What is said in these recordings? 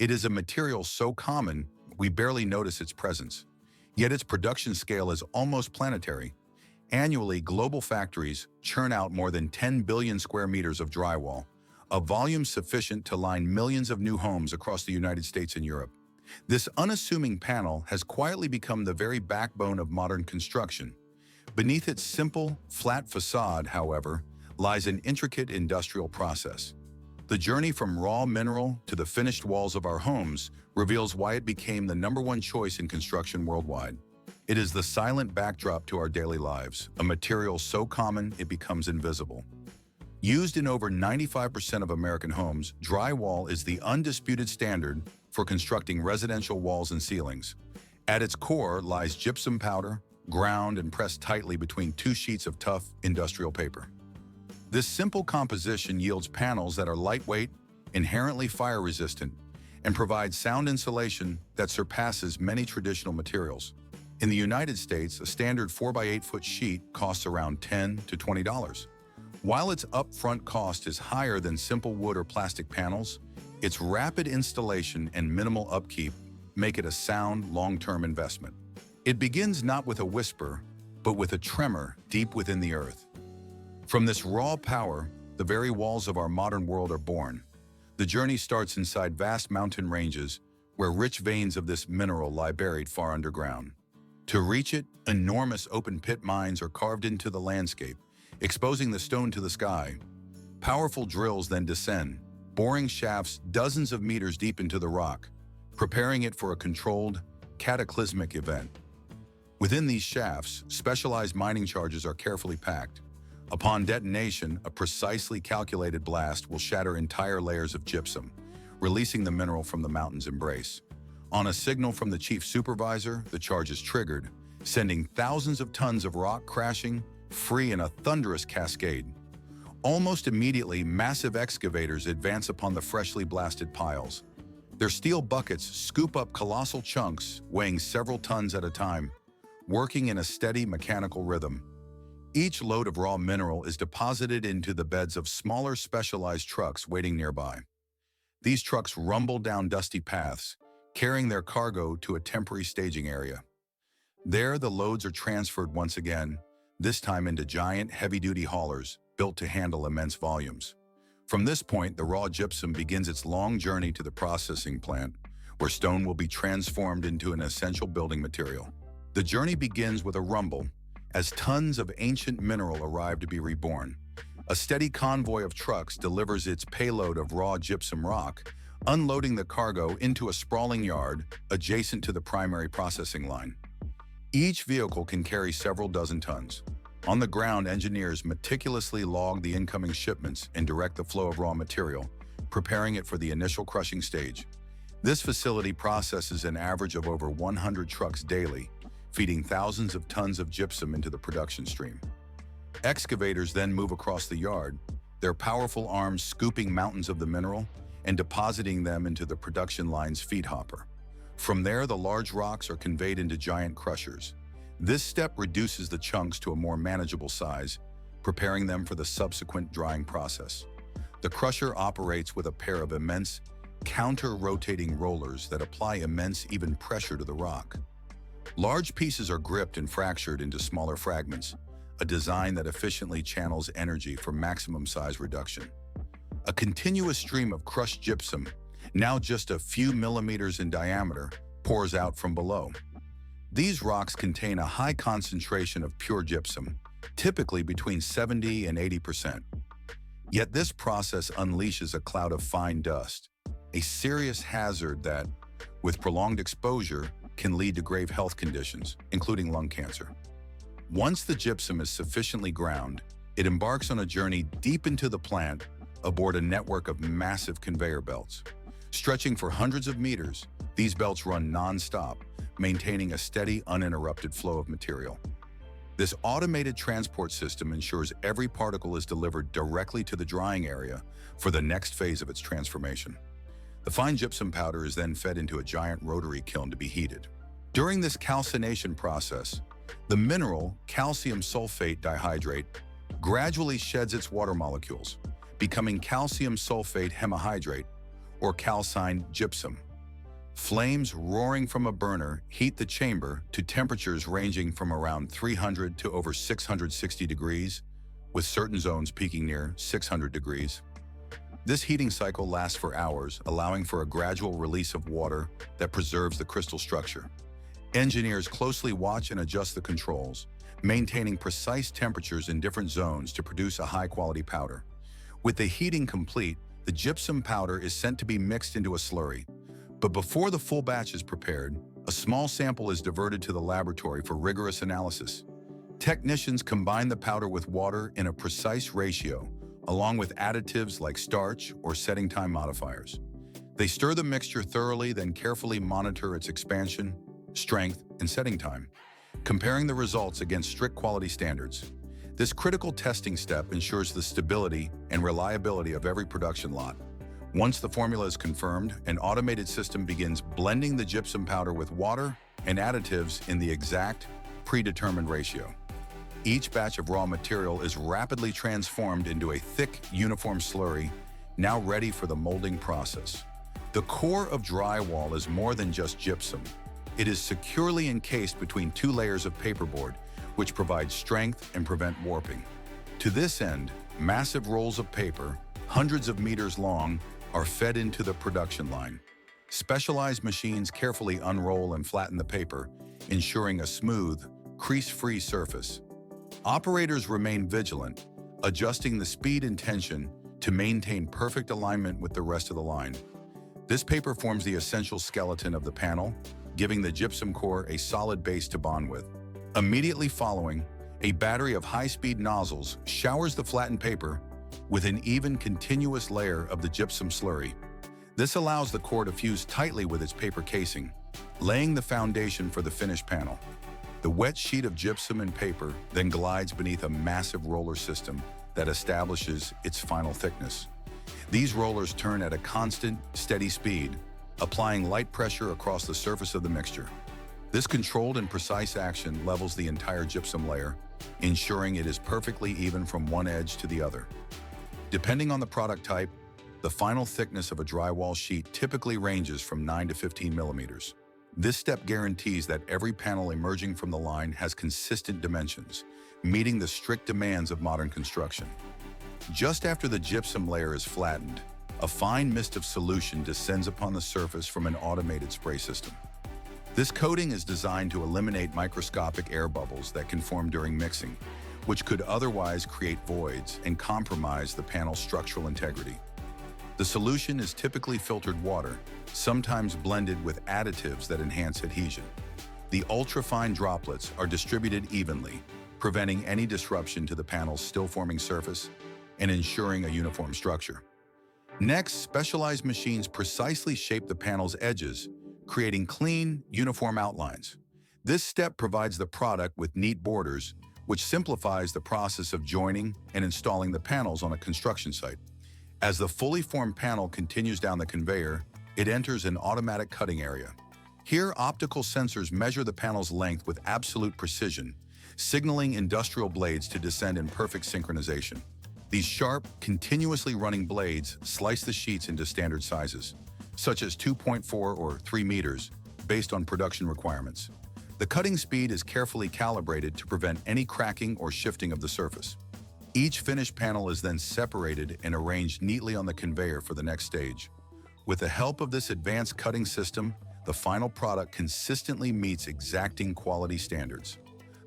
It is a material so common we barely notice its presence, yet its production scale is almost planetary. Annually, global factories churn out more than 10 billion square meters of drywall, a volume sufficient to line millions of new homes across the United States and Europe. This unassuming panel has quietly become the very backbone of modern construction. Beneath its simple, flat facade, however, lies an intricate industrial process. The journey from raw mineral to the finished walls of our homes reveals why it became the #1 choice in construction worldwide. It is the silent backdrop to our daily lives, a material so common it becomes invisible. Used in over 95% of American homes, drywall is the undisputed standard for constructing residential walls and ceilings. At its core lies gypsum powder, ground and pressed tightly between two sheets of tough industrial paper. This simple composition yields panels that are lightweight, inherently fire-resistant, and provide sound insulation that surpasses many traditional materials. In the United States, a standard 4x8-foot sheet costs around $10 to $20. While its upfront cost is higher than simple wood or plastic panels, its rapid installation and minimal upkeep make it a sound, long-term investment. It begins not with a whisper, but with a tremor deep within the earth. From this raw power, the very walls of our modern world are born. The journey starts inside vast mountain ranges, where rich veins of this mineral lie buried far underground. To reach it, enormous open-pit mines are carved into the landscape, exposing the stone to the sky. Powerful drills then descend, boring shafts dozens of meters deep into the rock, preparing it for a controlled, cataclysmic event. Within these shafts, specialized mining charges are carefully packed. Upon detonation, a precisely calculated blast will shatter entire layers of gypsum, releasing the mineral from the mountain's embrace. On a signal from the chief supervisor, the charge is triggered, sending thousands of tons of rock crashing free in a thunderous cascade. Almost immediately, massive excavators advance upon the freshly blasted piles. Their steel buckets scoop up colossal chunks, weighing several tons at a time, working in a steady mechanical rhythm. Each load of raw mineral is deposited into the beds of smaller specialized trucks waiting nearby. These trucks rumble down dusty paths, carrying their cargo to a temporary staging area. There, the loads are transferred once again, this time into giant, heavy-duty haulers built to handle immense volumes. From this point, the raw gypsum begins its long journey to the processing plant, where stone will be transformed into an essential building material. The journey begins with a rumble, as tons of ancient mineral arrive to be reborn. A steady convoy of trucks delivers its payload of raw gypsum rock, unloading the cargo into a sprawling yard adjacent to the primary processing line. Each vehicle can carry several dozen tons. On the ground, engineers meticulously log the incoming shipments and direct the flow of raw material, preparing it for the initial crushing stage. This facility processes an average of over 100 trucks daily, feeding thousands of tons of gypsum into the production stream. Excavators then move across the yard, their powerful arms scooping mountains of the mineral and depositing them into the production line's feed hopper. From there, the large rocks are conveyed into giant crushers. This step reduces the chunks to a more manageable size, preparing them for the subsequent drying process. The crusher operates with a pair of immense, counter-rotating rollers that apply immense even pressure to the rock. Large pieces are gripped and fractured into smaller fragments, a design that efficiently channels energy for maximum size reduction. A continuous stream of crushed gypsum, now just a few millimeters in diameter, pours out from below. These rocks contain a high concentration of pure gypsum, typically between 70 and 80%. Yet this process unleashes a cloud of fine dust, a serious hazard that, with prolonged exposure, can lead to grave health conditions, including lung cancer. Once the gypsum is sufficiently ground, it embarks on a journey deep into the plant aboard a network of massive conveyor belts. Stretching for hundreds of meters, these belts run non-stop, maintaining a steady, uninterrupted flow of material. This automated transport system ensures every particle is delivered directly to the drying area for the next phase of its transformation. The fine gypsum powder is then fed into a giant rotary kiln to be heated. During this calcination process, the mineral calcium sulfate dihydrate gradually sheds its water molecules, becoming calcium sulfate hemihydrate, or calcined gypsum. Flames roaring from a burner heat the chamber to temperatures ranging from around 300 to over 660 degrees, with certain zones peaking near 600 degrees. This heating cycle lasts for hours, allowing for a gradual release of water that preserves the crystal structure. Engineers closely watch and adjust the controls, maintaining precise temperatures in different zones to produce a high-quality powder. With the heating complete, the gypsum powder is sent to be mixed into a slurry. But before the full batch is prepared, a small sample is diverted to the laboratory for rigorous analysis. Technicians combine the powder with water in a precise ratio, along with additives like starch or setting time modifiers. They stir the mixture thoroughly, then carefully monitor its expansion, strength, and setting time, comparing the results against strict quality standards. This critical testing step ensures the stability and reliability of every production lot. Once the formula is confirmed, an automated system begins blending the gypsum powder with water and additives in the exact, predetermined ratio. Each batch of raw material is rapidly transformed into a thick, uniform slurry, now ready for the molding process. The core of drywall is more than just gypsum. It is securely encased between two layers of paperboard, which provide strength and prevent warping. To this end, massive rolls of paper, hundreds of meters long, are fed into the production line. Specialized machines carefully unroll and flatten the paper, ensuring a smooth, crease-free surface. Operators remain vigilant, adjusting the speed and tension to maintain perfect alignment with the rest of the line. This paper forms the essential skeleton of the panel, giving the gypsum core a solid base to bond with. Immediately following, a battery of high-speed nozzles showers the flattened paper with an even continuous layer of the gypsum slurry. This allows the core to fuse tightly with its paper casing, laying the foundation for the finished panel. The wet sheet of gypsum and paper then glides beneath a massive roller system that establishes its final thickness. These rollers turn at a constant, steady speed, applying light pressure across the surface of the mixture. This controlled and precise action levels the entire gypsum layer, ensuring it is perfectly even from one edge to the other. Depending on the product type, the final thickness of a drywall sheet typically ranges from 9 to 15 millimeters. This step guarantees that every panel emerging from the line has consistent dimensions, meeting the strict demands of modern construction. Just after the gypsum layer is flattened, a fine mist of solution descends upon the surface from an automated spray system. This coating is designed to eliminate microscopic air bubbles that can form during mixing, which could otherwise create voids and compromise the panel's structural integrity. The solution is typically filtered water, sometimes blended with additives that enhance adhesion. The ultrafine droplets are distributed evenly, preventing any disruption to the panel's still-forming surface and ensuring a uniform structure. Next, specialized machines precisely shape the panel's edges, creating clean, uniform outlines. This step provides the product with neat borders, which simplifies the process of joining and installing the panels on a construction site. As the fully formed panel continues down the conveyor, it enters an automatic cutting area. Here, optical sensors measure the panel's length with absolute precision, signaling industrial blades to descend in perfect synchronization. These sharp, continuously running blades slice the sheets into standard sizes, such as 2.4 or 3 meters, based on production requirements. The cutting speed is carefully calibrated to prevent any cracking or shifting of the surface. Each finished panel is then separated and arranged neatly on the conveyor for the next stage. With the help of this advanced cutting system, the final product consistently meets exacting quality standards.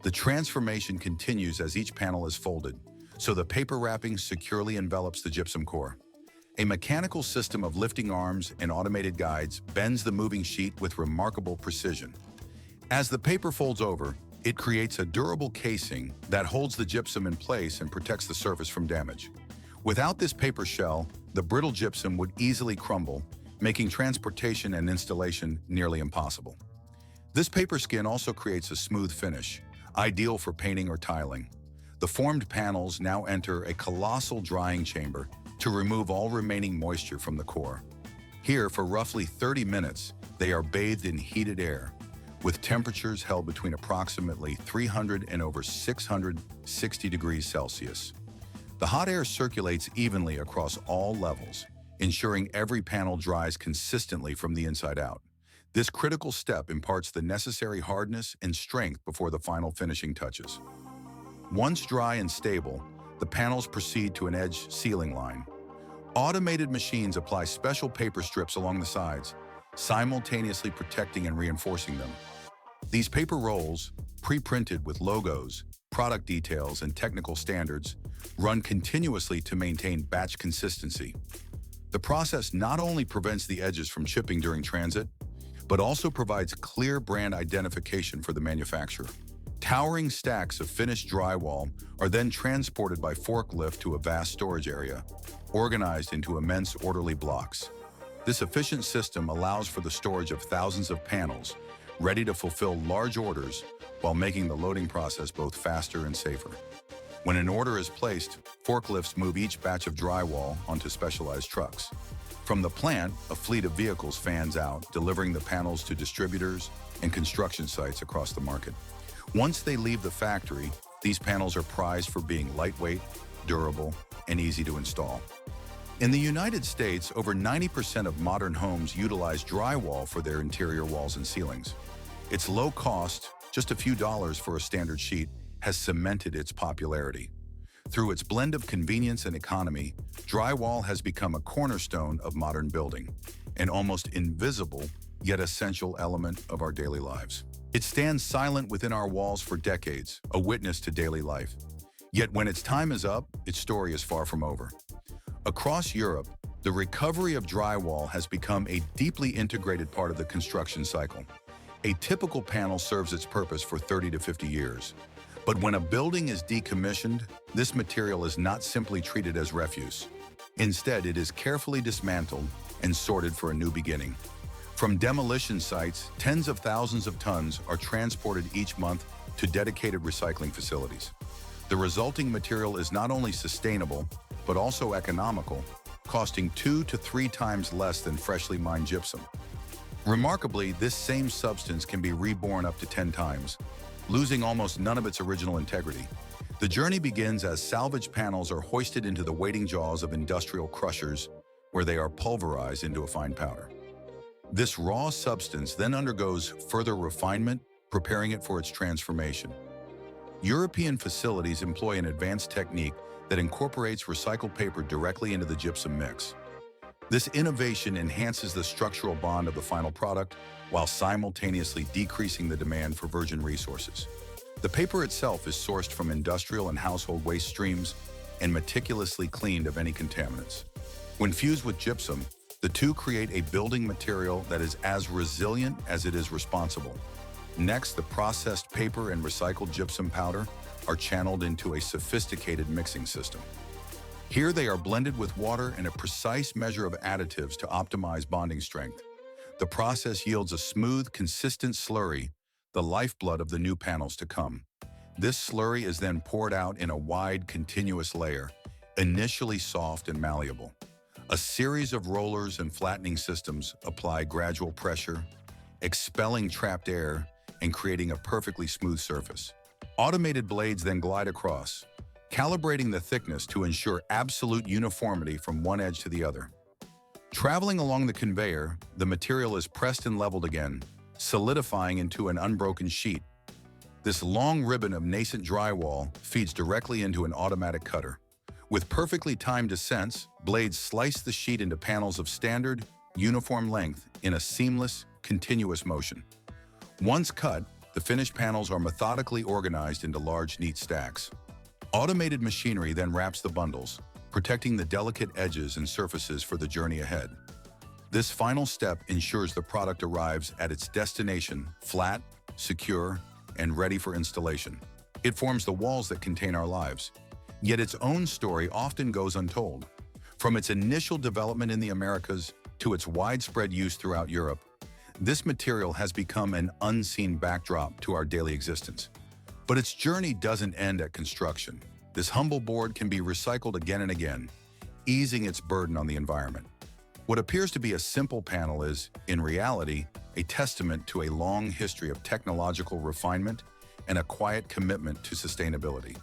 The transformation continues as each panel is folded, so the paper wrapping securely envelops the gypsum core. A mechanical system of lifting arms and automated guides bends the moving sheet with remarkable precision. As the paper folds over, it creates a durable casing that holds the gypsum in place and protects the surface from damage. Without this paper shell, the brittle gypsum would easily crumble, making transportation and installation nearly impossible. This paper skin also creates a smooth finish, ideal for painting or tiling. The formed panels now enter a colossal drying chamber to remove all remaining moisture from the core. Here, for roughly 30 minutes, they are bathed in heated air, with temperatures held between approximately 300 and over 660 degrees Celsius. The hot air circulates evenly across all levels, ensuring every panel dries consistently from the inside out. This critical step imparts the necessary hardness and strength before the final finishing touches. Once dry and stable, the panels proceed to an edge sealing line. Automated machines apply special paper strips along the sides, simultaneously protecting and reinforcing them. These paper rolls, pre-printed with logos, product details, and technical standards, run continuously to maintain batch consistency. The process not only prevents the edges from chipping during transit, but also provides clear brand identification for the manufacturer. Towering stacks of finished drywall are then transported by forklift to a vast storage area, organized into immense orderly blocks. This efficient system allows for the storage of thousands of panels, ready to fulfill large orders while making the loading process both faster and safer. When an order is placed, forklifts move each batch of drywall onto specialized trucks. From the plant, a fleet of vehicles fans out, delivering the panels to distributors and construction sites across the market. Once they leave the factory, these panels are prized for being lightweight, durable, and easy to install. In the United States, over 90% of modern homes utilize drywall for their interior walls and ceilings. Its low cost, just a few dollars for a standard sheet, has cemented its popularity. Through its blend of convenience and economy, drywall has become a cornerstone of modern building, an almost invisible yet essential element of our daily lives. It stands silent within our walls for decades, a witness to daily life. Yet when its time is up, its story is far from over. Across Europe, the recovery of drywall has become a deeply integrated part of the construction cycle. A typical panel serves its purpose for 30 to 50 years. But when a building is decommissioned, this material is not simply treated as refuse. Instead, it is carefully dismantled and sorted for a new beginning. From demolition sites, tens of thousands of tons are transported each month to dedicated recycling facilities. The resulting material is not only sustainable, but also economical, costing 2 to 3 times less than freshly mined gypsum. Remarkably, this same substance can be reborn up to 10 times, losing almost none of its original integrity. The journey begins as salvage panels are hoisted into the waiting jaws of industrial crushers, where they are pulverized into a fine powder. This raw substance then undergoes further refinement, preparing it for its transformation. European facilities employ an advanced technique that incorporates recycled paper directly into the gypsum mix. This innovation enhances the structural bond of the final product while simultaneously decreasing the demand for virgin resources. The paper itself is sourced from industrial and household waste streams and meticulously cleaned of any contaminants. When fused with gypsum, the two create a building material that is as resilient as it is responsible. Next, the processed paper and recycled gypsum powder are channeled into a sophisticated mixing system. Here they are blended with water and a precise measure of additives to optimize bonding strength. The process yields a smooth, consistent slurry, the lifeblood of the new panels to come. This slurry is then poured out in a wide, continuous layer, initially soft and malleable. A series of rollers and flattening systems apply gradual pressure, expelling trapped air and creating a perfectly smooth surface. Automated blades then glide across, calibrating the thickness to ensure absolute uniformity from one edge to the other. Traveling along the conveyor, the material is pressed and leveled again, solidifying into an unbroken sheet. This long ribbon of nascent drywall feeds directly into an automatic cutter. With perfectly timed descents, blades slice the sheet into panels of standard, uniform length in a seamless, continuous motion. Once cut, the finished panels are methodically organized into large, neat stacks. Automated machinery then wraps the bundles, protecting the delicate edges and surfaces for the journey ahead. This final step ensures the product arrives at its destination flat, secure, and ready for installation. It forms the walls that contain our lives. Yet its own story often goes untold. From its initial development in the Americas to its widespread use throughout Europe, this material has become an unseen backdrop to our daily existence. But its journey doesn't end at construction. This humble board can be recycled again and again, easing its burden on the environment. What appears to be a simple panel is, in reality, a testament to a long history of technological refinement and a quiet commitment to sustainability.